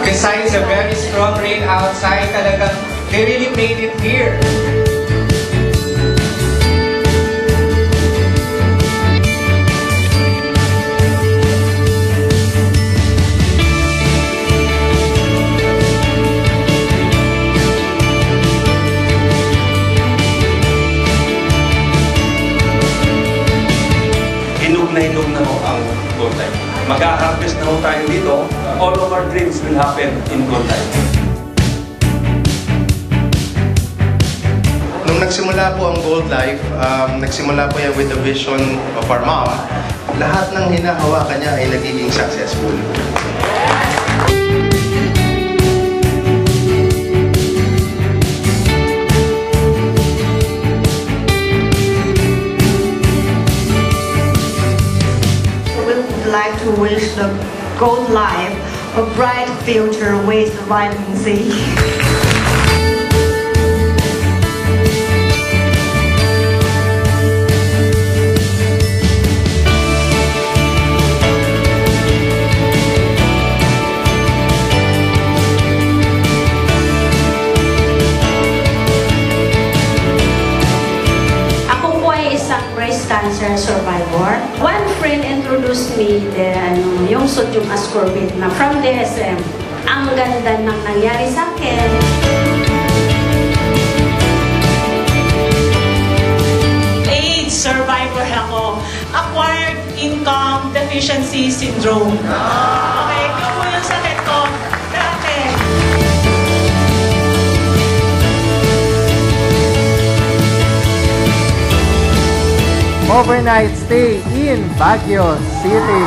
Besides a very strong rain outside, talagang they really made it here. Hinog na ho ang Gold Life. Mag-harvest na ho tayo dito. All of our dreams will happen in Gold Life. Nung nagsimula po ang Gold Life, nagsimula po yan with the vision of our mom. Lahat ng hinahawakan niya ay nagiging successful. Like to wish the Gold Life a bright future with vitamin C. Breast cancer survivor. One friend introduced me yung sodium ascorbate na from DSM. Ang ganda ng nangyari sa akin. AIDS survivor ako. Acquired income deficiency syndrome. Okay, yun po yung sakit ko. Dati. Overnight stay in Baguio City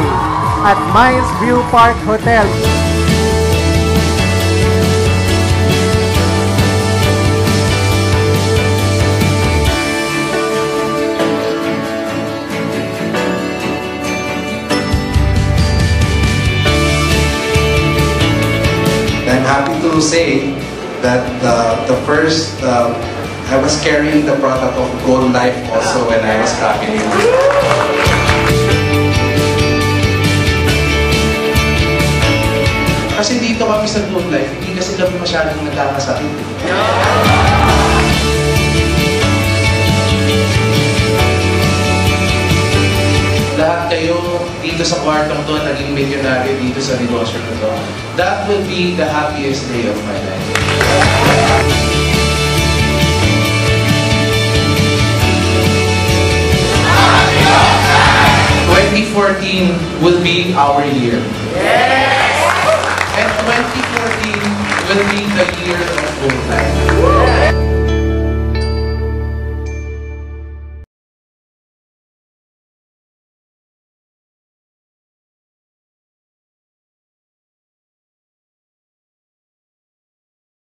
at Mines View Park Hotel. I'm happy to say that the first I was carrying the product of Gold Life also when I was traveling. Kasi dito kami sa Gold Life, hindi kasi kami masyadong nagkakasakit. Lahat kayo dito sa kwartong to, naging milyonaryo dito sa negosyo na to. That will be the happiest day of my life. 2014 will be our year. Yes! And 2014 will be the year of Gold Life.